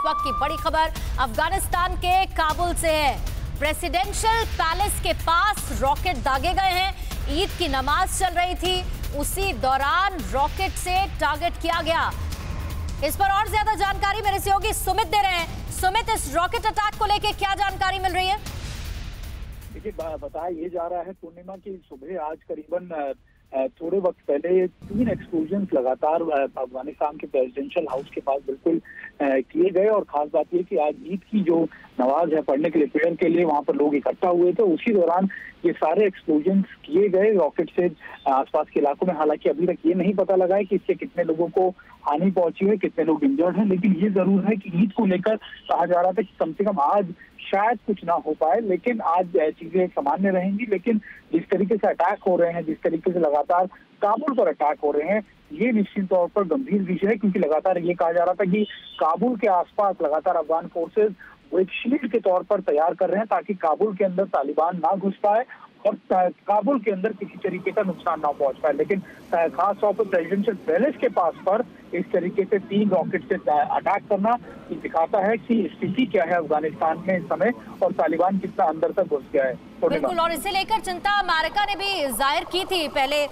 वक्त की बड़ी खबर अफगानिस्तान के काबुल से है। प्रेसिडेंशियल पैलेस के पास रॉकेट दागे गए हैं। ईद की नमाज चल रही थी, उसी दौरान रॉकेट से टारगेट किया गया। इस पर और ज्यादा जानकारी मेरे सहयोगी सुमित दे रहे हैं। सुमित, इस रॉकेट अटैक को लेकर क्या जानकारी मिल रही है? देखिए, बताया ये जा रहा है पूर्णिमा की सुबह आज करीबन थोड़े वक्त पहले 3 एक्सप्लोजन लगातार अफगानिस्तान के प्रेसिडेंशियल हाउस के पास बिल्कुल किए गए। और खास बात यह कि आज ईद की जो नमाज है पढ़ने के लिए, प्रेयर के लिए वहां पर लोग इकट्ठा हुए थे। उसी दौरान ये सारे एक्सप्लोजन किए गए रॉकेट से आसपास के इलाकों में। हालांकि अभी तक ये नहीं पता लगा है कि इससे कितने लोगों को हानि पहुंची है, कितने लोग इंजर्ड हैं। लेकिन ये जरूर है कि ईद को लेकर कहा जा रहा था कि कम से कम आज शायद कुछ ना हो पाए, लेकिन आज चीजें सामान्य रहेंगी। लेकिन जिस तरीके से अटैक हो रहे हैं, जिस तरीके से लगातार काबुल पर अटैक हो रहे हैं, ये निश्चित तौर पर गंभीर विषय है। क्योंकि लगातार ये कहा जा रहा था कि काबुल के आसपास लगातार अफगान फोर्सेज वो एक शील्ड के तौर पर तैयार कर रहे हैं ताकि काबुल के अंदर तालिबान ना घुस पाए और काबुल के अंदर किसी तरीके का नुकसान ना पहुंच पाए। लेकिन खास तौर पर प्रेसिडेंशियल पैलेस के पास पर इस तरीके से 3 रॉकेट से अटैक करना ये दिखाता है कि स्थिति क्या है अफगानिस्तान में इस समय और तालिबान कितना अंदर तक घुस गया है। बिल्कुल, और इसे लेकर चिंता अमेरिका ने भी जाहिर की थी पहले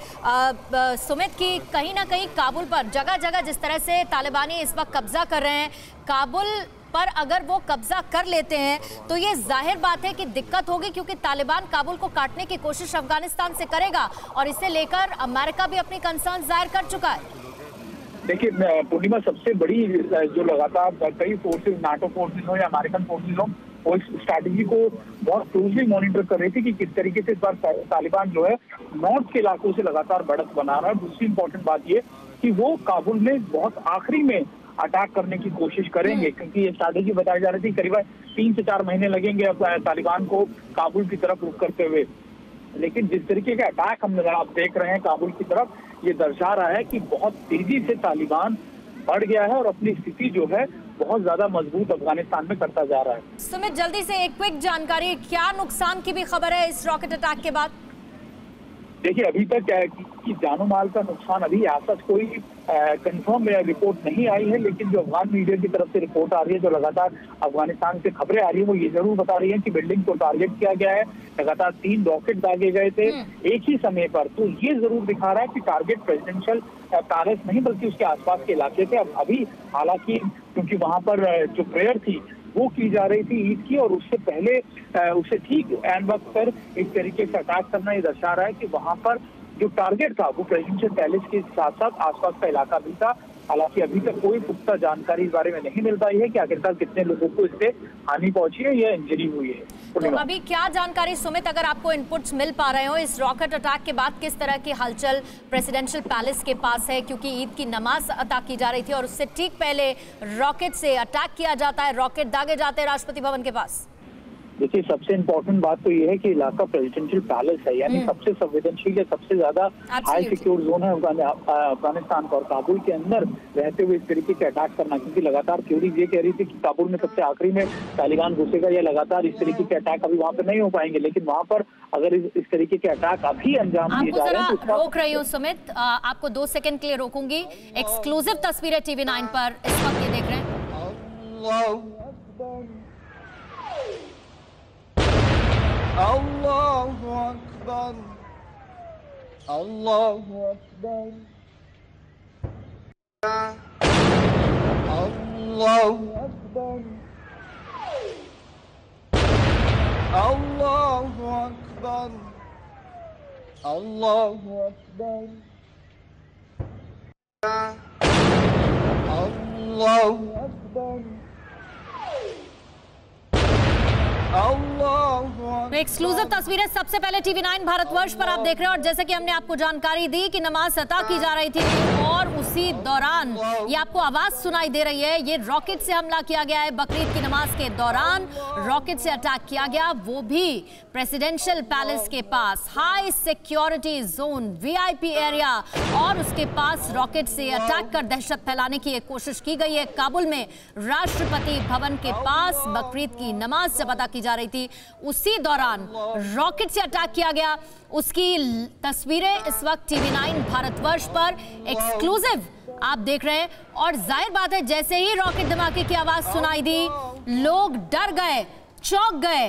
सुमित की कहीं ना कहीं काबुल पर जगह जगह जिस तरह से तालिबानी इस वक्त कब्जा कर रहे हैं काबुल पर, अगर वो कब्जा कर लेते हैं तो ये जाहिर बात है कि दिक्कत होगी, क्योंकि तालिबान काबुल को काटने की कोशिश अफगानिस्तान से करेगा और इसे लेकर अमेरिका भी अपनी कंसर्न जाहिर कर चुका है। देखिए पूर्णिमा, सबसे बड़ी जो लगातार कई फोर्सेज, नाटो फोर्सेज हो या अमेरिकन फोर्सेज हो, वो इस स्ट्रैटेजी को बहुत क्लोजली मॉनिटर कर रही थी कि किस तरीके से इस बार तालिबान जो है नॉर्थ के इलाकों से लगातार बढ़त बना रहा है। दूसरी इंपॉर्टेंट बात ये कि वो काबुल में बहुत आखिरी में अटैक करने की कोशिश करेंगे, क्योंकि ये स्ट्रैटेजी बताई जा रही थी करीबन 3 से 4 महीने लगेंगे अब तालिबान को काबुल की तरफ रुख करते हुए। लेकिन जिस तरीके का अटैक हम आप देख रहे हैं काबुल की तरफ, ये दर्शा रहा है कि बहुत तेजी से तालिबान बढ़ गया है और अपनी स्थिति जो है बहुत ज्यादा मजबूत अफगानिस्तान में करता जा रहा है। सुमित, जल्दी से एक क्विक जानकारी, क्या नुकसान की भी खबर है इस रॉकेट अटैक के बाद? देखिए, अभी तक कि जानो माल का नुकसान अभी ऐसा कोई कंफर्म रिपोर्ट नहीं आई है। लेकिन जो अफगान मीडिया की तरफ से रिपोर्ट आ रही है, जो लगातार अफगानिस्तान से खबरें आ रही है, वो ये जरूर बता रही है कि बिल्डिंग को टारगेट किया गया है। लगातार 3 रॉकेट दागे गए थे एक ही समय पर। तो ये जरूर दिखा रहा है कि टारगेट प्रेसिडेंशियल पैलेस नहीं बल्कि उसके आसपास के इलाके थे। अब अभी हालांकि क्योंकि वहां पर जो प्रेयर थी वो की जा रही थी ईद की, और उससे पहले उससे ठीक एंड वक्त पर इस तरीके से अटैक करना ये दर्शा रहा है कि वहां पर जो टारगेट था वो प्रेसिडेंशियल पैलेस के साथ साथ आसपास का इलाका भी था। हालांकि अभी तक कोई पुख्ता जानकारी इस बारे में नहीं मिल पाई है कि आखिरकार कितने लोगों को इससे हानि पहुंची है या इंजरी हुई है। तो अभी क्या जानकारी सुमित, अगर आपको इनपुट्स मिल पा रहे हो इस रॉकेट अटैक के बाद, किस तरह की हलचल प्रेसिडेंशियल पैलेस के पास है? क्योंकि ईद की नमाज अता की जा रही थी और उससे ठीक पहले रॉकेट से अटैक किया जाता है, रॉकेट दागे जाते हैं राष्ट्रपति भवन के पास। देखिए, सबसे इम्पोर्टेंट बात तो ये है कि इलाका प्रेसिडेंशियल पैलेस है, यानी सबसे संवेदनशील है, सबसे ज्यादा हाई सिक्योर जोन है अफगानिस्तान का। और काबुल के अंदर रहते हुए इस तरीके के अटैक करना, क्योंकि लगातार थ्योरी ये कह रही थी कि काबुल में सबसे आखिरी में तालिबान घुसेगा या लगातार इस तरीके के अटैक अभी वहाँ पे नहीं हो पाएंगे। लेकिन वहाँ पर अगर इस तरीके के अटैक अभी अंजाम दिए जा रहे हैं तो रोक रही हूँ सुमित, आपको 2 सेकंड के लिए रोकूंगी। एक्सक्लूसिव तस्वीरें TV9 पर इस वक्त ये देख रहे हैं। Allahu Akbar, Allahu Akbar, Allahu Akbar, Allahu Akbar, Allahu Akbar, Allahu Akbar. Exclusive तस्वीरें सबसे पहले TV9 भारतवर्ष पर आप देख रहे हैं। और जैसे कि हमने आपको जानकारी दी कि नमाज अता की जा रही थी और उसी दौरान ये आपको आवाज सुनाई दे रही है, ये रॉकेट से हमला किया गया है। बकरीद की नमाज के दौरान रॉकेट से अटैक किया गया, वो भी प्रेसिडेंशियल पैलेस के पास, high security zone, VIP area, और उसके पास रॉकेट से अटैक कर दहशत फैलाने की एक कोशिश की गई है। काबुल में राष्ट्रपति भवन के पास बकरीद की नमाज जब अदा की जा रही थी, उसी दौरान रॉकेट से अटैक किया गया। उसकी तस्वीरें इस वक्त TV9 भारतवर्ष पर एक्सक्लूसिव आप देख रहे हैं। और जाहिर बात है, जैसे ही रॉकेट धमाके की आवाज सुनाई दी, लोग डर गए, चौंक गए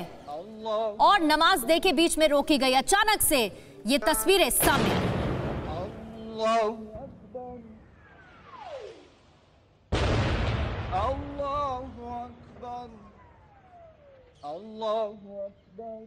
और नमाज देखे बीच में रोकी गई। अचानक से ये तस्वीरें सामने आई। Allahu Akbar. Allahu Akbar.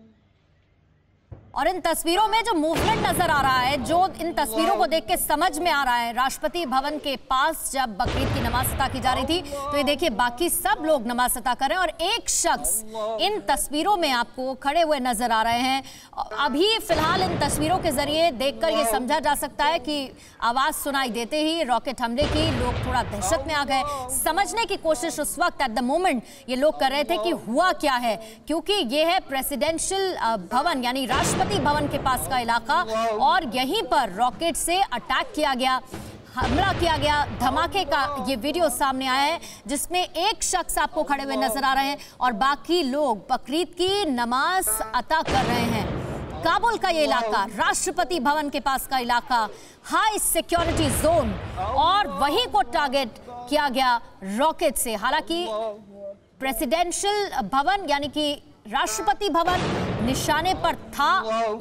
और इन तस्वीरों में जो मूवमेंट नजर आ रहा है, जो इन तस्वीरों को देख के समझ में आ रहा है, राष्ट्रपति भवन के पास जब बकरीद की नमाज अता की जा रही थी, तो ये देखिए बाकी सब लोग नमाज अता कर रहे हैं और एक शख्स इन तस्वीरों में आपको खड़े हुए नजर आ रहे हैं। अभी फिलहाल इन तस्वीरों के जरिए देखकर ये समझा जा सकता है कि आवाज सुनाई देते ही रॉकेट हमले की लोग थोड़ा दहशत में आ गए। समझने की कोशिश उस वक्त एट द मोमेंट ये लोग कर रहे थे कि हुआ क्या है, क्योंकि ये है प्रेसिडेंशियल भवन यानी राष्ट्रपति भवन के पास का इलाका और यहीं पर रॉकेट से अटैक किया गया, हमला किया गया। धमाके का ये वीडियो सामने आया है जिसमें एक शख्स आपको खड़े हुए नजर आ रहे हैं और बाकी लोग बकरीद की नमाज अता कर रहे हैं। काबुल का ये इलाका, राष्ट्रपति भवन के पास का इलाका, हाई सिक्योरिटी जोन, और वहीं को टारगेट किया गया रॉकेट से। हालांकि प्रेसिडेंशियल भवन यानी कि राष्ट्रपति भवन निशाने पर था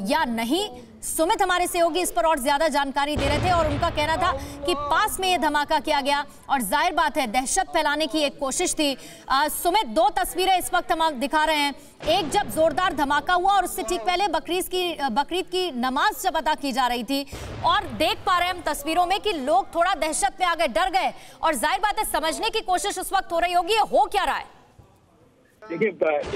या नहीं, सुमित हमारे सहयोगी इस पर और ज्यादा जानकारी दे रहे थे और उनका कहना था कि पास में यह धमाका किया गया और जाहिर बात है दहशत फैलाने की एक कोशिश थी। सुमित, दो तस्वीरें इस वक्त हम दिखा रहे हैं, एक जब जोरदार धमाका हुआ और उससे ठीक पहले बकरीद की नमाज जब अदा की जा रही थी, और देख पा रहे हैं हम तस्वीरों में कि लोग थोड़ा दहशत में आ गए, डर गए, और जाहिर बात है समझने की कोशिश उस वक्त हो रही होगी हो क्या रहा है। देखिए,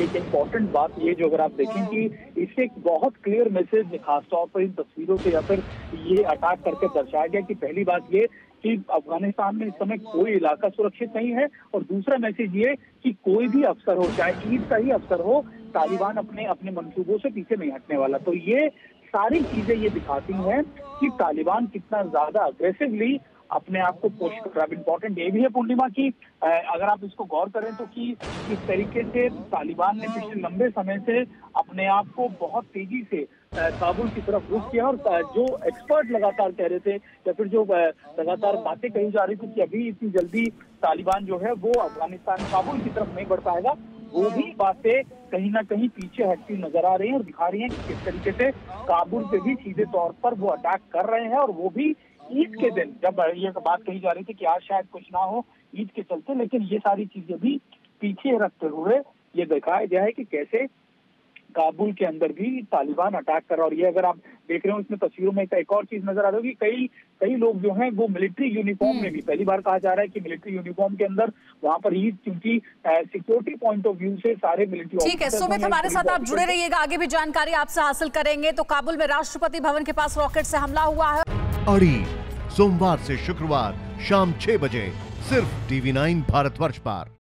एक इम्पोर्टेंट बात ये जो अगर आप देखें कि इससे एक बहुत क्लियर मैसेज खासतौर पर इन तस्वीरों से या फिर ये अटैक करके दर्शाया गया कि पहली बात ये कि अफगानिस्तान में इस समय कोई इलाका सुरक्षित नहीं है, और दूसरा मैसेज ये कि कोई भी अफसर हो, चाहे ईद का ही अफसर हो, तालिबान अपने अपने मंसूबों से पीछे नहीं हटने वाला। तो ये सारी चीजें ये दिखाती हैं कि तालिबान कितना ज्यादा अग्रेसिवली अपने आप को पुश कर रहा है। इम्पोर्टेंट ये भी है पूर्णिमा की अगर आप इसको गौर करें तो कि किस तरीके से तालिबान ने पिछले लंबे समय से अपने आप को बहुत तेजी से काबुल की तरफ रुख किया, और जो एक्सपर्ट लगातार कह रहे थे या फिर जो लगातार बातें कही जा रही थी कि अभी इतनी जल्दी तालिबान जो है वो अफगानिस्तान काबुल की तरफ नहीं बढ़ पाएगा, वो भी बातें कहीं ना कहीं पीछे हटती नजर आ रही हैं और दिखा रही हैं कि किस तरीके से काबुल पे भी सीधे तौर पर वो अटैक कर रहे हैं, और वो भी ईद के दिन। जब ये बात कही जा रही थी कि आज शायद कुछ ना हो ईद के चलते, लेकिन ये सारी चीजें भी पीछे रखते हुए ये दिखाया गया है कि कैसे काबुल के अंदर भी तालिबान अटैक कर रहा है। और ये अगर आप देख रहे हो इसमें तस्वीरों में एक और चीज नजर आ रही है कि कई लोग जो हैं वो मिलिट्री यूनिफॉर्म में भी, पहली बार कहा जा रहा है कि मिलिट्री यूनिफॉर्म के अंदर वहां पर ईद, क्योंकि सिक्योरिटी पॉइंट ऑफ व्यू से सारे मिलिट्री। ठीक है सुमित, हमारे साथ आप जुड़े रहिएगा, आगे भी जानकारी आपसे हासिल करेंगे। तो काबुल में राष्ट्रपति भवन के पास रॉकेट से हमला हुआ है। अड़ी सोमवार से शुक्रवार शाम 6 बजे सिर्फ TV9 भारतवर्ष पर।